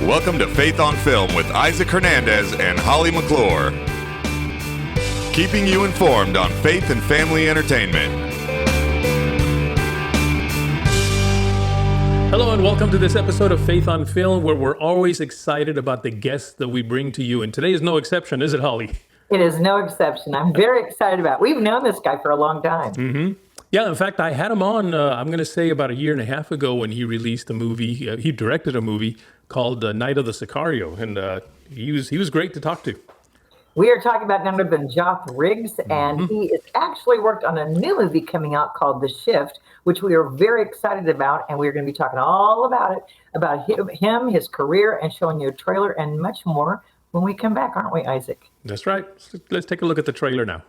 Welcome to Faith on Film with Isaac Hernandez and Holly McClure. Keeping you informed on faith and family entertainment. Hello and welcome to this episode of Faith on Film, where we're always excited about the guests that we bring to you. And today is no exception, is it, Holly? It is no exception. I'm very excited about it. We've known this guy for a long time. Mm-hmm. Yeah, in fact, I had him on, I'm going to say about a year and a half ago when he released a movie. He directed a movie called Night of the Sicario, and he was great to talk to. We are talking about none other than Joth Riggs, and he is actually worked on a new movie coming out called The Shift, which we are very excited about, and we're going to be talking all about it, about him, his career, and showing you a trailer and much more when we come back, aren't we, Isaac? That's right. Let's take a look at the trailer now.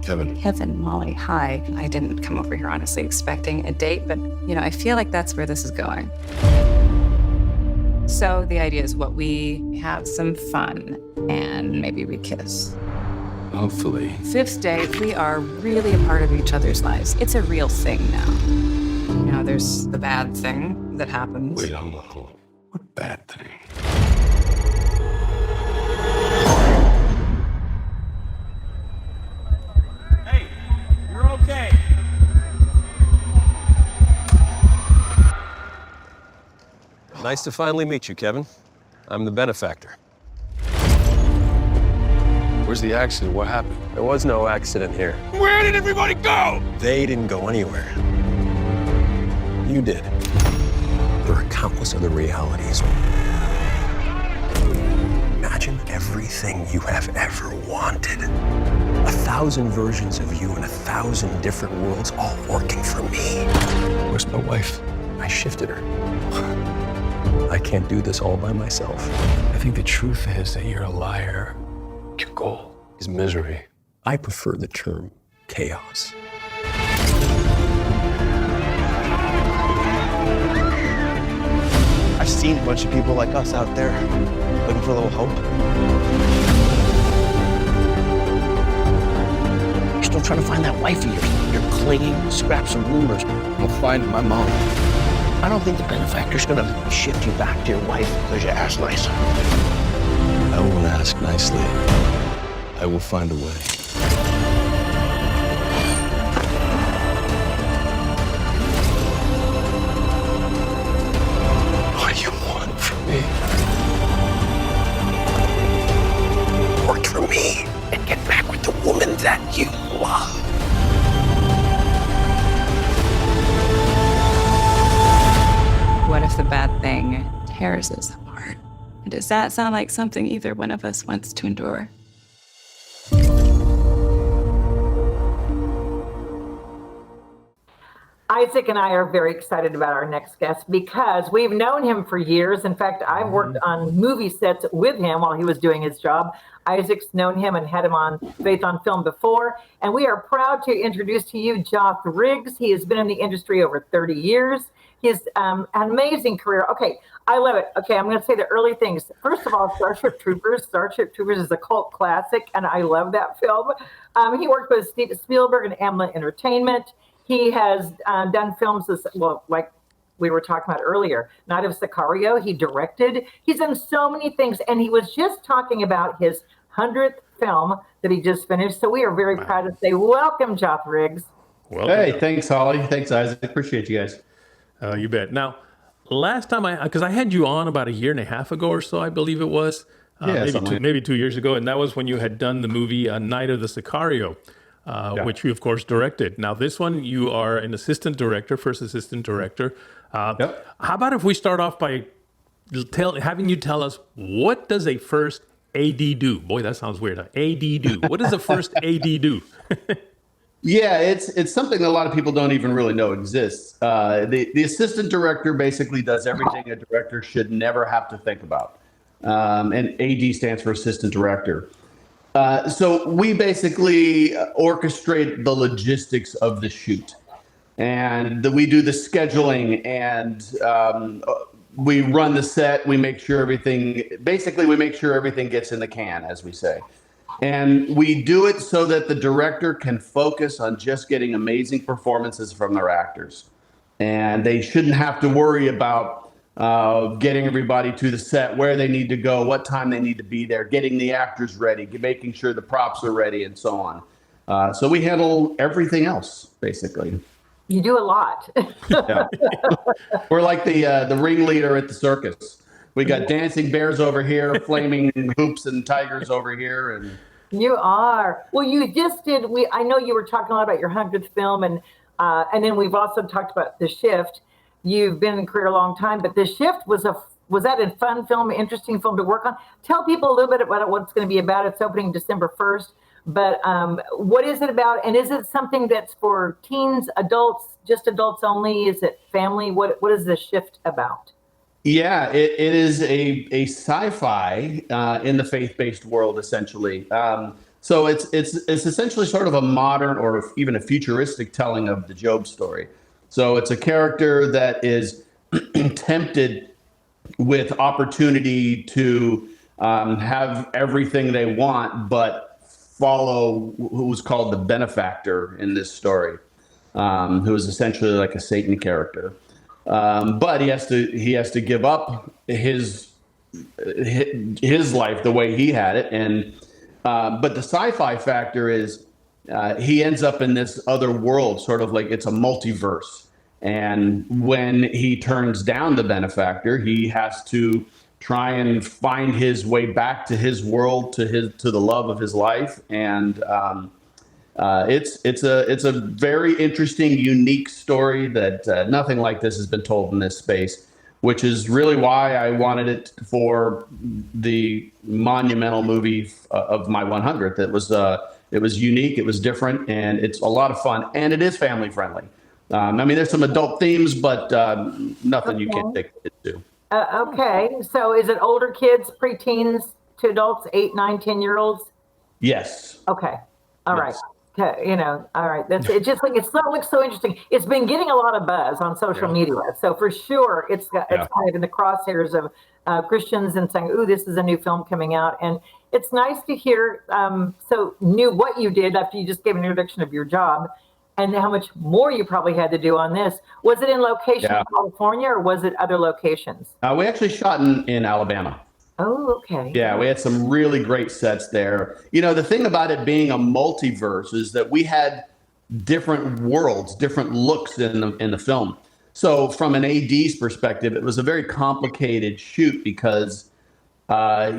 Kevin, Molly, hi. I didn't come over here honestly expecting a date, but I feel like that's where this is going. So the idea is what we have some fun and maybe we kiss. Hopefully. Fifth date, we are really a part of each other's lives. It's a real thing now. There's the bad thing that happens. Wait, I'm Uncle. What bad thing? Hey, you're okay. Nice to finally meet you, Kevin. I'm the benefactor. Where's the accident? What happened? There was no accident here. Where did everybody go? They didn't go anywhere. You did. There are countless other realities. Imagine everything you have ever wanted. 1,000 versions of you in 1,000 different worlds, all working for me. Where's my wife? I shifted her. I can't do this all by myself. I think the truth is that you're a liar. Your goal is misery. I prefer the term chaos. I've seen a bunch of people like us out there looking for a little hope. You're still trying to find that wife of yours. You're clinging, scraps of rumors. I'll find my mom. I don't think the benefactor's gonna shift you back to your wife because you asked nice. I won't ask nicely. I will find a way. What do you want from me? Work for me and get back with the woman that you love. What if the bad thing tears us apart? And does that sound like something either one of us wants to endure? Isaac and I are very excited about our next guest because we've known him for years. In fact, I've worked on movie sets with him while he was doing his job. Isaac's known him and had him on Faith on Film before. And we are proud to introduce to you Joth Riggs. He has been in the industry over 30 years. He has an amazing career. Okay, I love it. Okay, I'm going to say the early things. First of all, Starship Troopers. Starship Troopers is a cult classic, and I love that film. He worked with Steven Spielberg and Amblin Entertainment. He has done films like we were talking about earlier, Night of Sicario. He directed. He's done so many things, and he was just talking about his 100th film that he just finished. So we are very proud to say, welcome, Joth Riggs. Welcome. Hey, thanks, Holly. Thanks, Isaac. Appreciate you guys. You bet. Now, last time because I had you on about a year and a half ago or so, I believe it was, maybe 2 years ago, and that was when you had done the movie Night of the Sicario, which you, of course, directed. Now, this one, you are an assistant director, first assistant director. How about if we start off by having you tell us, what does a first AD do? Boy, that sounds weird. AD do. What does a first AD do? Yeah, it's something that a lot of people don't even really know exists. The assistant director basically does everything a director should never have to think about. And AD stands for assistant director. So we basically orchestrate the logistics of the shoot. And we do the scheduling and we run the set. We make sure everything gets in the can, as we say. And we do it so that the director can focus on just getting amazing performances from their actors. and they shouldn't have to worry about getting everybody to the set, where they need to go, what time they need to be there, getting the actors ready, making sure the props are ready, and so on. So we handle everything else, basically. You do a lot. Yeah. We're like the ringleader at the circus. We got dancing bears over here, flaming hoops and tigers over here, and you are. Well, you just did. I know you were talking a lot about your 100th film, and then we've also talked about The Shift. You've been in career a long time, but The Shift was that a fun film, interesting film to work on? Tell people a little bit about what it's going to be about. It's opening December 1st, but what is it about? And is it something that's for teens, adults, just adults only? Is it family? What is The Shift about? Yeah, it is a sci-fi in the faith-based world, essentially. So it's essentially sort of a modern or even a futuristic telling of the Job story. So it's a character that is tempted with opportunity to have everything they want, but follow who's called the benefactor in this story, who is essentially like a Satan character. But he has to give up his life the way he had it, and but the sci-fi factor is he ends up in this other world, sort of like it's a multiverse. And when he turns down the benefactor, he has to try and find his way back to his world, to the love of his life, and it's a very interesting, unique story that nothing like this has been told in this space, which is really why I wanted it for the monumental movie of my 100th. It was unique, it was different, and it's a lot of fun, and it is family friendly. I mean, there's some adult themes, but nothing you can't take it to. Okay, so is it older kids, preteens to adults, 8, 9, 10-year-olds? Yes. Okay, all right. Yes. Okay, all right. That's it. Just like it looks so interesting. It's been getting a lot of buzz on social media, so for sure it's kind of in the crosshairs of Christians and saying, "Ooh, this is a new film coming out," and it's nice to hear what you did after you just gave an introduction of your job, and how much more you probably had to do on this. Was it in location in California, or was it other locations? We actually shot in Alabama. Oh, okay. Yeah, we had some really great sets there. You know, the thing about it being a multiverse is that we had different worlds, different looks in the film. So from an AD's perspective, it was a very complicated shoot because, our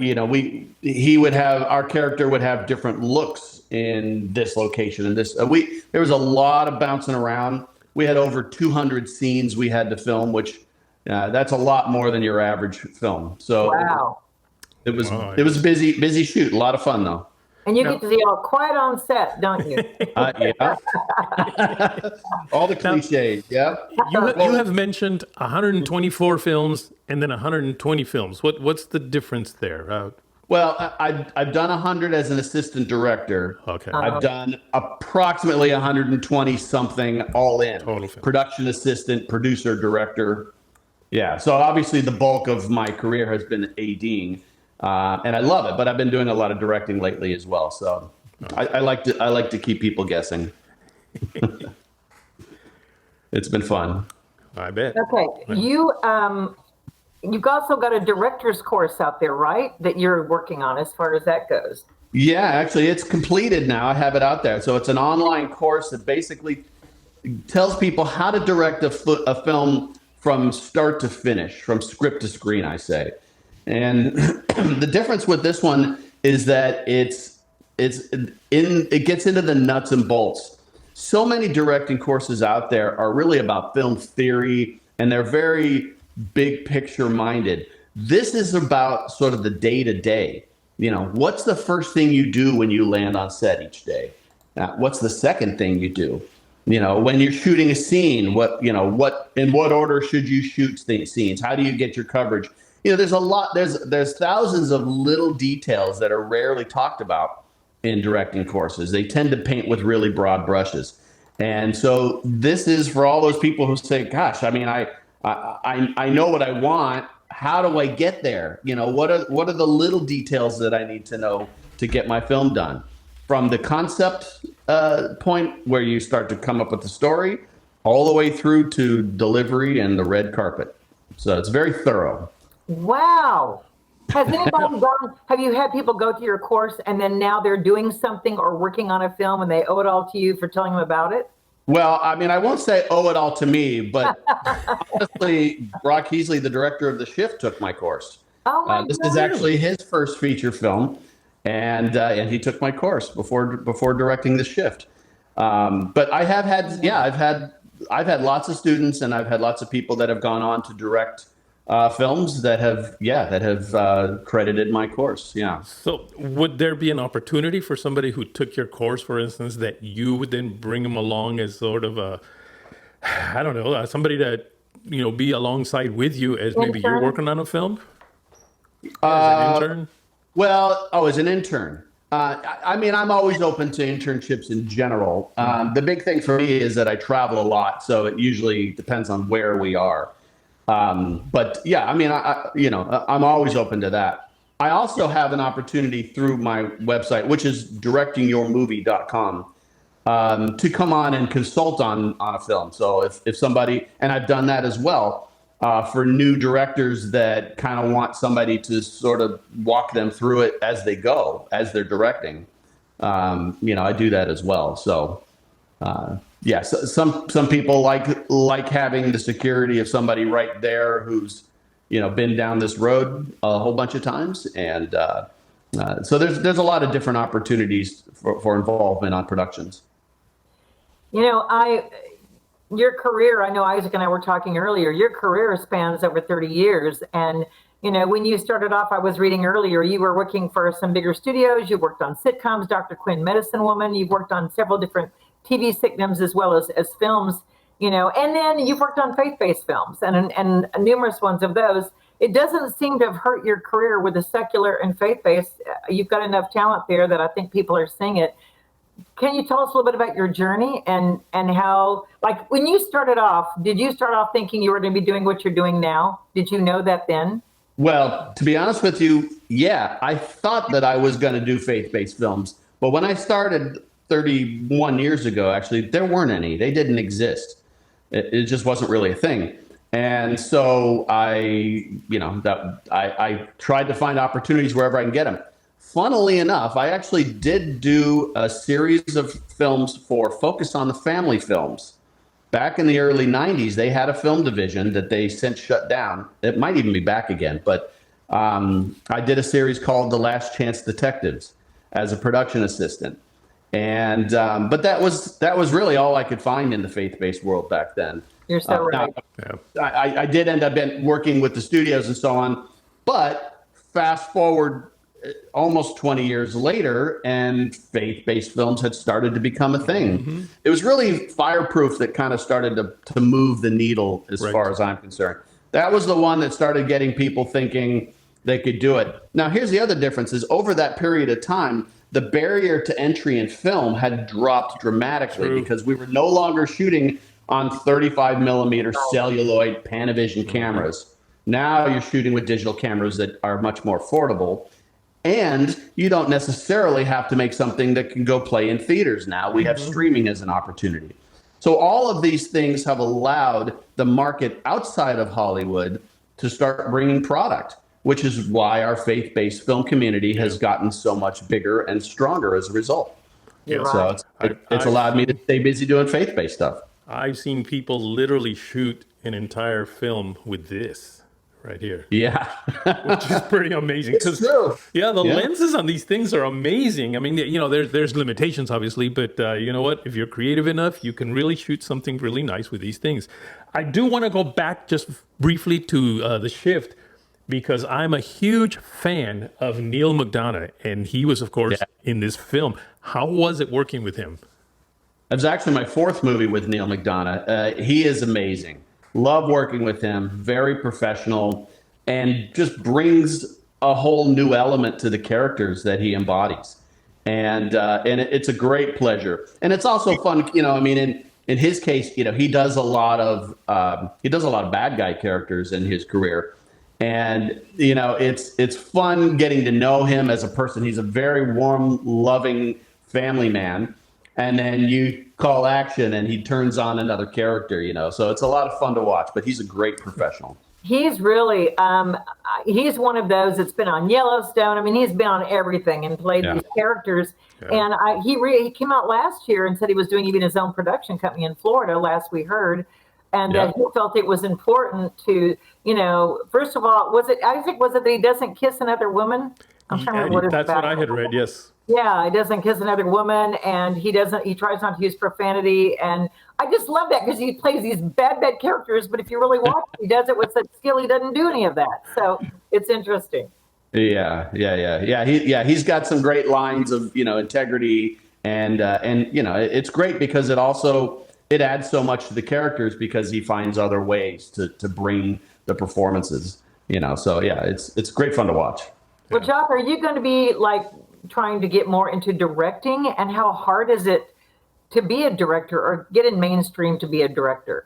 character would have different looks in this location. And there was a lot of bouncing around. We had over 200 scenes we had to film, which that's a lot more than your average film. So wow. It was busy shoot. A lot of fun though. And you get to see all quiet on set, don't you? Yeah. All the cliches. Yeah. You have mentioned 124 films and then 120 films. What's the difference there? Well, I've done 100 as an assistant director. Okay. I've done approximately 120 something all in. Total film. Production assistant, producer, director. Yeah. So obviously the bulk of my career has been ADing. And I love it, but I've been doing a lot of directing lately as well. So I like to keep people guessing. It's been fun. I bet. Okay, you've also got a director's course out there, right? That you're working on as far as that goes. Yeah, actually, it's completed now. I have it out there. So it's an online course that basically tells people how to direct a film from start to finish, from script to screen, I say. And the difference with this one is that it gets into the nuts and bolts. So many directing courses out there are really about film theory, and they're very big picture minded. This is about sort of the day to day. You know, what's the first thing you do when you land on set each day? What's the second thing you do? You know, when you're shooting a scene, in what order should you shoot scenes? How do you get your coverage? You know, there's thousands of little details that are rarely talked about in directing courses. They tend to paint with really broad brushes. And so this is for all those people who say, gosh, I mean, I know what I want. How do I get there? You know, what are the little details that I need to know to get my film done? From the concept point where you start to come up with the story, all the way through to delivery and the red carpet. So it's very thorough. Wow. Has anybody have you had people go to your course and then now they're doing something or working on a film and they owe it all to you for telling them about it? Well, I mean, I won't say owe it all to me, but honestly, Brock Heasley, the director of The Shift, took my course. Oh my This God. is actually his first feature film, and he took my course before directing The Shift. But I have had, I've had lots of students, and I've had lots of people that have gone on to direct films that have credited my course. Yeah. So would there be an opportunity for somebody who took your course, for instance, that you would then bring them along as sort of a, I don't know, somebody to, be alongside with you as maybe you're working on a film? As an intern? Well, as an intern. I mean, I'm always open to internships in general. The big thing for me is that I travel a lot, so it usually depends on where we are. But yeah, I mean, I'm always open to that. I also have an opportunity through my website, which is directingyourmovie.com, to come on and consult on a film. So if somebody, and I've done that as well, for new directors that kind of want somebody to sort of walk them through it as they go, as they're directing. I do that as well. So, yeah, so some people like having the security of somebody right there who's, been down this road a whole bunch of times. And so there's a lot of different opportunities for involvement on productions. Your career, I know Isaac and I were talking earlier, your career spans over 30 years. And, when you started off, I was reading earlier, you were working for some bigger studios. You worked on sitcoms, Dr. Quinn, Medicine Woman. You've worked on several different TV sitcoms as well as films, and then you've worked on faith-based films and numerous ones of those. It doesn't seem to have hurt your career with the secular and faith-based. You've got enough talent there that I think people are seeing it. Can you tell us a little bit about your journey and how, like when you started off, did you start off thinking you were going to be doing what you're doing now? Did you know that then? Well, to be honest with you, yeah, I thought that I was going to do faith-based films. But when I started 31 years ago, actually, there weren't any. They didn't exist. It just wasn't really a thing. And so I tried to find opportunities wherever I can get them. Funnily enough, I actually did do a series of films for Focus on the Family Films. Back in the early 90s, they had a film division that they since shut down. It might even be back again, but I did a series called The Last Chance Detectives as a production assistant. And but that was really all I could find in the faith-based world back then. You're so right. I did end up working with the studios and so on, but fast forward almost 20 years later, and faith-based films had started to become a thing. Mm-hmm. It was really Fireproof that kind of started to move the needle as far as I'm concerned. That was the one that started getting people thinking they could do it. Now, here's the other difference is over that period of time, the barrier to entry in film had dropped dramatically because we were no longer shooting on 35 millimeter celluloid Panavision cameras. Now you're shooting with digital cameras that are much more affordable. And you don't necessarily have to make something that can go play in theaters now. We have streaming as an opportunity. So all of these things have allowed the market outside of Hollywood to start bringing product, which is why our faith-based film community has gotten so much bigger and stronger as a result. Yeah. So it's allowed me to stay busy doing faith-based stuff. I've seen people literally shoot an entire film with this right here. Yeah. Which is pretty amazing. It's true. Yeah, the lenses on these things are amazing. I mean, there's limitations, obviously, but you know what? If you're creative enough, you can really shoot something really nice with these things. I do want to go back just briefly to The Shift, because I'm a huge fan of Neil McDonough, and he was, of course, in this film. How was it working with him? It was actually my fourth movie with Neil McDonough. He is amazing. Love working with him, very professional, and just brings a whole new element to the characters that he embodies. And it's a great pleasure. And it's also fun, in his case, he does a lot of bad guy characters in his career. And, it's fun getting to know him as a person. He's a very warm, loving family man. and then you call action and he turns on another character, so it's a lot of fun to watch, but he's a great professional. He's really, he's one of those that's been on Yellowstone. I mean, he's been on everything and played these characters. Yeah. And he came out last year and said he was doing even his own production company in Florida, last we heard. And that he felt it was important to, first of all, was it that he doesn't kiss another woman? I'm trying to remember what it's That's about. what I had read, yes. Yeah, he doesn't kiss another woman, and he tries not to use profanity. And I just love that because he plays these bad characters, but if you really watch it, he does it with such skill, he doesn't do any of that. So it's interesting. Yeah. He's got some great lines of, integrity and it's great because it adds so much to the characters because he finds other ways to bring the performances, so yeah, it's great fun to watch. Well, Joth, are you going to be trying to get more into directing, and how hard is it to be a director or get in mainstream to be a director?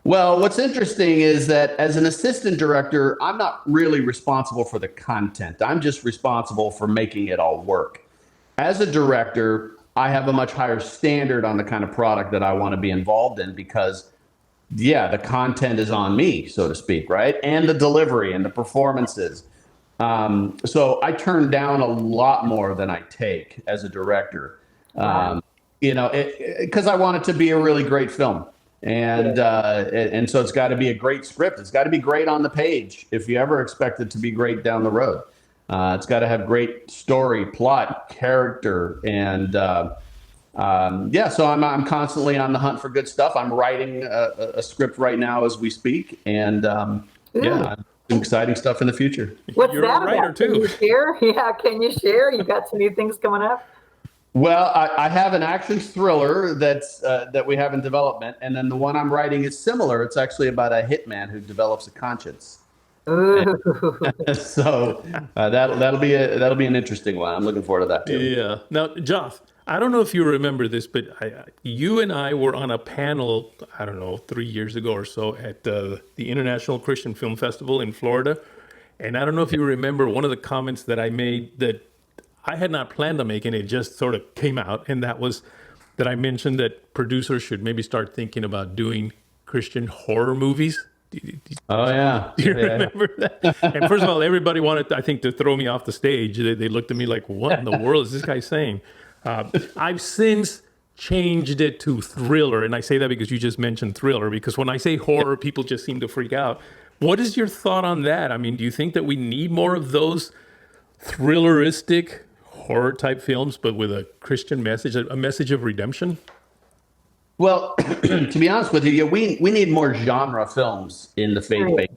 Well, what's interesting is that as an assistant director, I'm not really responsible for the content. I'm just responsible for making it all work. As a director, I have a much higher standard on the kind of product that I want to be involved in because, the content is on me, so to speak, right? And the delivery and the performances. So I turn down a lot more than I take as a director, because I want it to be a really great film. And so it's got to be a great script. It's got to be great on the page if you ever expect it to be great down the road. It's got to have great story, plot, character, and so I'm constantly on the hunt for good stuff. I'm writing a script right now as we speak, and some exciting stuff in the future. What's You're that a writer about? too. Can you share? Yeah, can you share? You got some new things coming up? Well, I have an action thriller that we have in development, and then the one I'm writing is similar. It's actually about a hitman who develops a conscience. Ooh. So that'll be an interesting one. I'm looking forward to that too. Yeah. Now, Joth, I don't know if you remember this, but you and I were on a panel, 3 years ago or so at the International Christian Film Festival in Florida. And I don't know if you remember one of the comments that I made that I had not planned on making. It just sort of came out. And that was that I mentioned that producers should maybe start thinking about doing Christian horror movies. Do you remember that? And first of all, everybody wanted, I think, to throw me off the stage. They looked at me like, what in the world is this guy saying? I've since changed it to thriller. And I say that because you just mentioned thriller, because when I say horror, people just seem to freak out. What is your thought on that? I mean, do you think that we need more of those thrilleristic horror type films, but with a Christian message, a message of redemption? Well, to be honest with you, we need more genre films in the faith-based.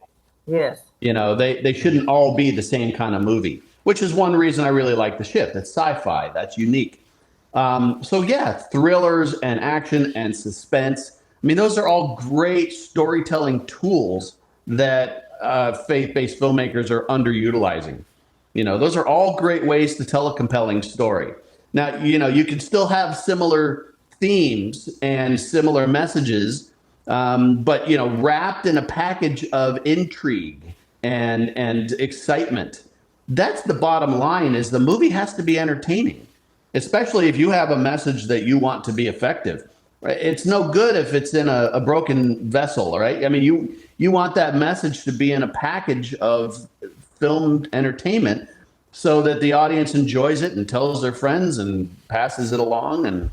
Yes. They shouldn't all be the same kind of movie, which is one reason I really like The Shift. It's sci-fi. That's unique. Thrillers and action and suspense. I mean, those are all great storytelling tools that faith-based filmmakers are underutilizing. Those are all great ways to tell a compelling story. Now, you can still have similar themes and similar messages, but wrapped in a package of intrigue and excitement. That's the bottom line, is the movie has to be entertaining, especially if you have a message that you want to be effective. Right? It's no good if it's in a broken vessel, right? I mean, you want that message to be in a package of filmed entertainment so that the audience enjoys it and tells their friends and passes it along. And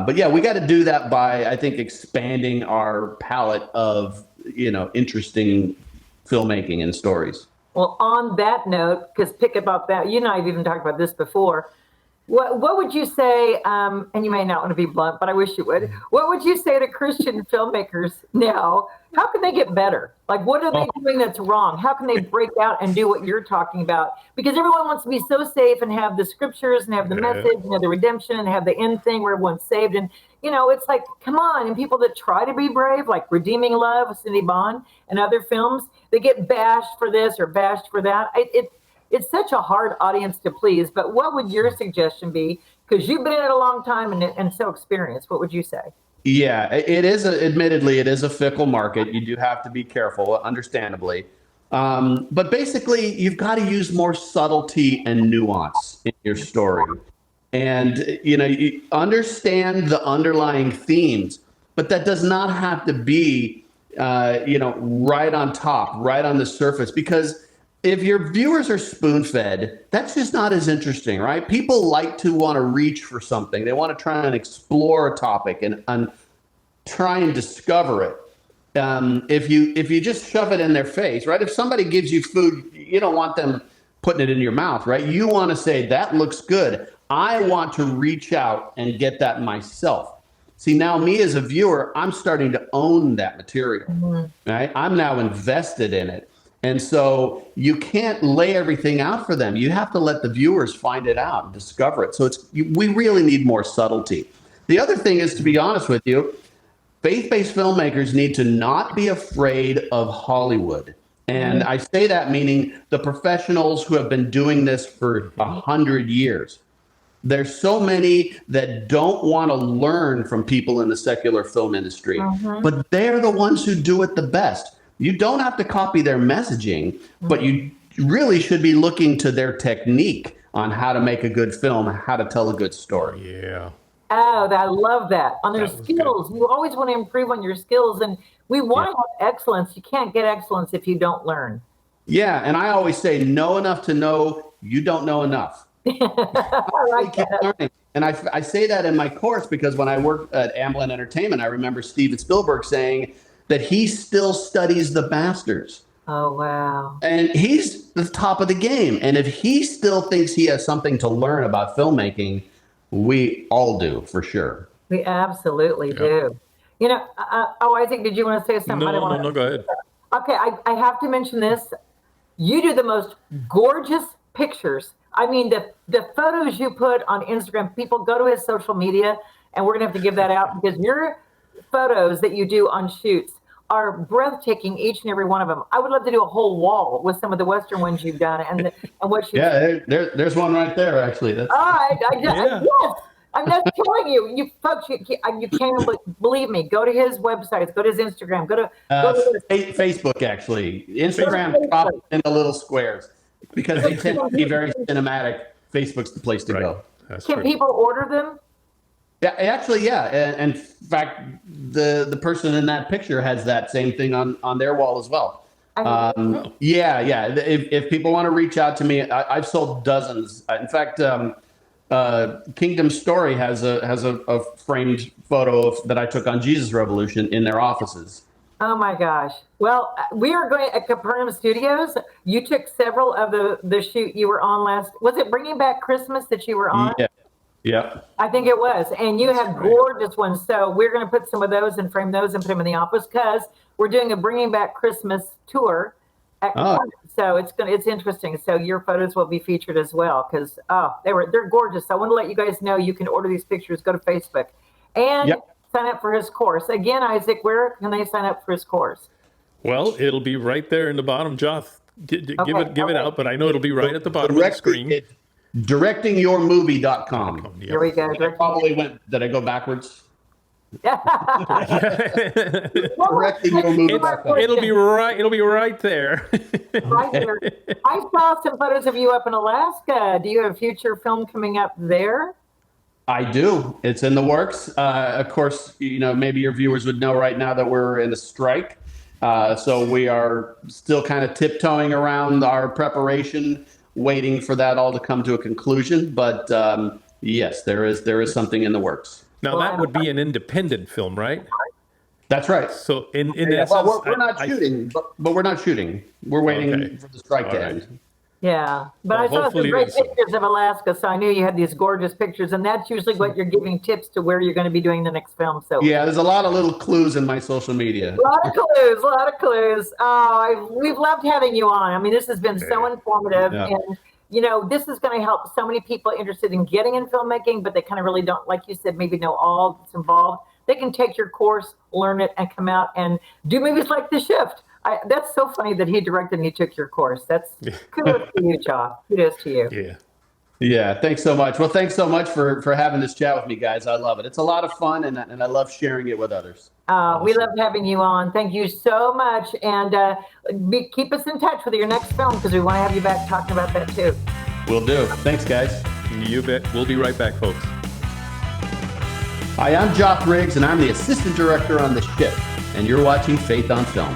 we got to do that by, I think, expanding our palette of interesting filmmaking and stories. Well, on that note, because pick about that, you and I have even talked about this before. What would you say, and you may not want to be blunt, but I wish you would. What would you say to Christian filmmakers now? How can they get better? Like, what are they doing that's wrong? How can they break out and do what you're talking about? Because everyone wants to be so safe and have the scriptures and have the message and have the redemption and have the end thing where everyone's saved. And, it's like, come on. And people that try to be brave, like Redeeming Love with Cindy Bond and other films, they get bashed for this or bashed for that. It's such a hard audience to please, but what would your suggestion be? Because you've been in it a long time and so experienced. What would you say? Yeah, admittedly, it is a fickle market. You do have to be careful, understandably. But basically, you've got to use more subtlety and nuance in your story. And, you understand the underlying themes, but that does not have to be, right on top, right on the surface, because if your viewers are spoon-fed, that's just not as interesting, right? People like to want to reach for something. They want to try and explore a topic and try and discover it. If you just shove it in their face, right? If somebody gives you food, you don't want them putting it in your mouth, right? You want to say, that looks good. I want to reach out and get that myself. See, now me as a viewer, I'm starting to own that material, right? I'm now invested in it. And so you can't lay everything out for them. You have to let the viewers find it out and discover it. So we really need more subtlety. The other thing is, to be honest with you, faith-based filmmakers need to not be afraid of Hollywood. And I say that meaning the professionals who have been doing this for 100 years. There's so many that don't want to learn from people in the secular film industry, but they're the ones who do it the best. You don't have to copy their messaging, but you really should be looking to their technique on how to make a good film, how to tell a good story. Yeah. Oh, I love that. On their skills. You always want to improve on your skills, and we want to have excellence. You can't get excellence if you don't learn. Yeah, and I always say, know enough to know you don't know enough. I like that. And I say that in my course because when I worked at Amblin Entertainment, I remember Steven Spielberg saying that he still studies the masters. Oh, wow. And he's the top of the game. And if he still thinks he has something to learn about filmmaking, we all do, for sure. We absolutely do. Isaac, did you want to say something? No, go ahead. Okay, I have to mention this. You do the most gorgeous pictures. I mean, the photos you put on Instagram, people go to his social media, and we're going to have to give that out because your photos that you do on shoots are breathtaking, each and every one of them. I would love to do a whole wall with some of the Western ones you've done and what you. Yeah, there's one right there, actually. That's... Yes. I'm not telling you. You folks, you can't believe me. Go to his website. Go to his Instagram. Go to Facebook, actually. Instagram drops into little squares because they tend to be very cinematic. Facebook's the place to go. Can people order them? Yeah, actually, yeah. And in fact, the person in that picture has that same thing on their wall as well. Yeah. If people want to reach out to me, I've sold dozens. In fact, Kingdom Story has a framed photo that I took on Jesus Revolution in their offices. Oh my gosh. Well, we are going at Capernaum Studios. You took several of the shoot you were on was it Bringing Back Christmas that you were on? Yeah. I think it was. And you had gorgeous ones. So we're going to put some of those and frame those and put them in the office because we're doing a Bringing Back Christmas tour at Capernaum. So it's interesting. So your photos will be featured as well because they're gorgeous. So I want to let you guys know you can order these pictures. Go to Facebook and sign up for his course. Again, Isaac, where can they sign up for his course? Well, it'll be right there in the bottom, Joth. Give it out, but I know it'll be right at the bottom of the screen. Directingyourmovie.com. Here we go. Did I go backwards? Directingyourmovie.com. It'll be right there. Right there. I saw some photos of you up in Alaska. Do you have a future film coming up there? I do. It's in the works. Of course, maybe your viewers would know right now that we're in a strike. So we are still kind of tiptoeing around our preparation, waiting for that all to come to a conclusion. But yes, there is something in the works. Now that would be an independent film, right? That's right. So in essence, we're not shooting, but we're not shooting. We're waiting for the strike to end. Yeah, but I saw some great pictures of Alaska, so I knew you had these gorgeous pictures, and that's usually what you're giving tips to where you're going to be doing the next film. So yeah, there's a lot of little clues in my social media. A lot of clues. Oh, we've loved having you on. I mean, this has been so informative, and this is going to help so many people interested in getting in filmmaking, but they kind of really don't, like you said, maybe know all that's involved. They can take your course, learn it, and come out and do movies like The Shift. That's so funny that he directed and he took your course. That's kudos to you, Joth. Kudos to you. Yeah. Thanks so much. Well, thanks so much for having this chat with me, guys. I love it. It's a lot of fun, and I love sharing it with others. We loved having you on. Thank you so much. And keep us in touch with your next film because we want to have you back talking about that too. Will do. Thanks, guys. You bet. We'll be right back, folks. Hi, I'm Joth Riggs, and I'm the assistant director on The Ship, and you're watching Faith on Film.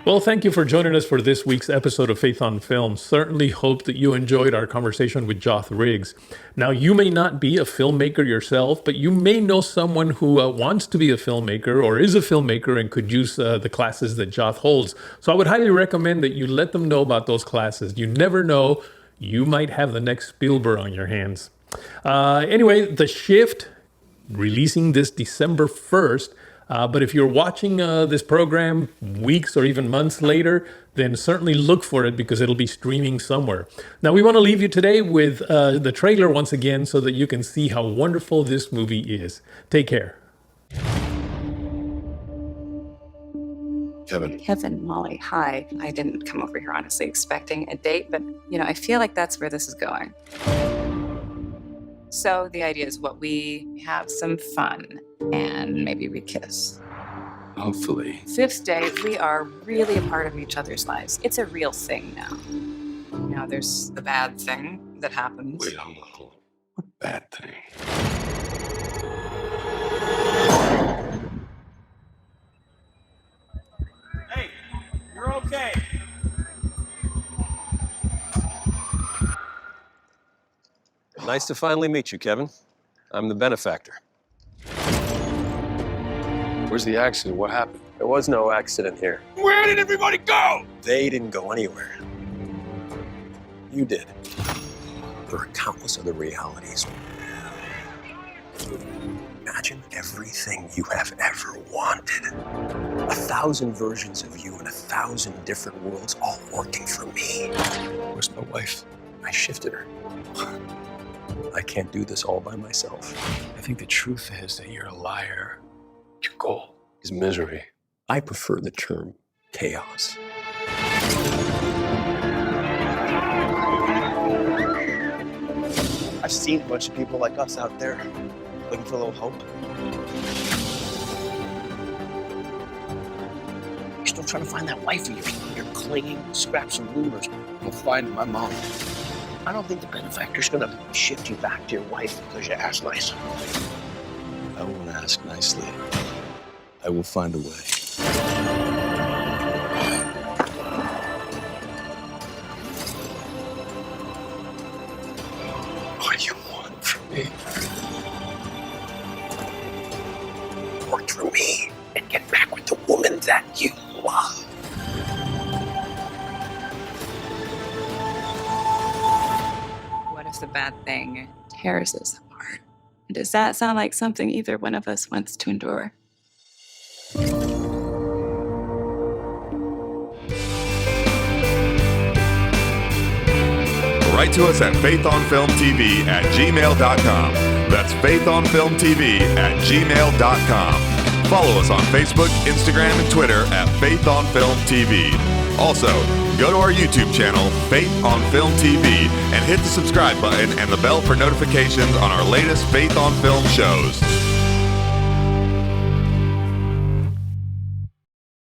Well, thank you for joining us for this week's episode of Faith on Film. Certainly hope that you enjoyed our conversation with Joth Riggs. Now, you may not be a filmmaker yourself, but you may know someone who wants to be a filmmaker or is a filmmaker and could use the classes that Joth holds. So I would highly recommend that you let them know about those classes. You never know, you might have the next Spielberg on your hands. Anyway, The Shift, releasing this December 1st. But if you're watching this program weeks or even months later, then certainly look for it because it'll be streaming somewhere. Now, we want to leave you today with the trailer once again so that you can see how wonderful this movie is. Take care. Kevin, Molly, hi. I didn't come over here honestly expecting a date, but I feel like that's where this is going. So the idea is we have some fun and maybe we kiss. Hopefully. 5th date, we are really a part of each other's lives. It's a real thing now. Now there's the bad thing that happens. Wait, hold on. What bad thing? Hey, you're okay. Nice to finally meet you, Kevin. I'm the benefactor. Where's the accident? What happened? There was no accident here. Where did everybody go? They didn't go anywhere. You did. There are countless other realities. Imagine everything you have ever wanted. 1,000 versions of you in 1,000 different worlds, all working for me. Where's my wife? I shifted her. I can't do this all by myself. I think the truth is that you're a liar. Your goal is misery. I prefer the term chaos. I've seen a bunch of people like us out there looking for a little hope. You're still trying to find that wife of yours. You're clinging to scraps and rumors. I'll find my mom. I don't think the benefactor's gonna shift you back to your wife because you asked nice. I won't ask nicely. I will find a way. What do you want from me? Work for me and get back with the woman that you love. What if the bad thing tears us apart? Does that sound like something either one of us wants to endure? Write to us at faithonfilmtv@gmail.com. That's faithonfilmtv@gmail.com. Follow us on Facebook, Instagram, and Twitter at Faith on Film TV. Also, go to our YouTube channel, Faith on Film TV, and hit the subscribe button and the bell for notifications on our latest Faith on Film shows.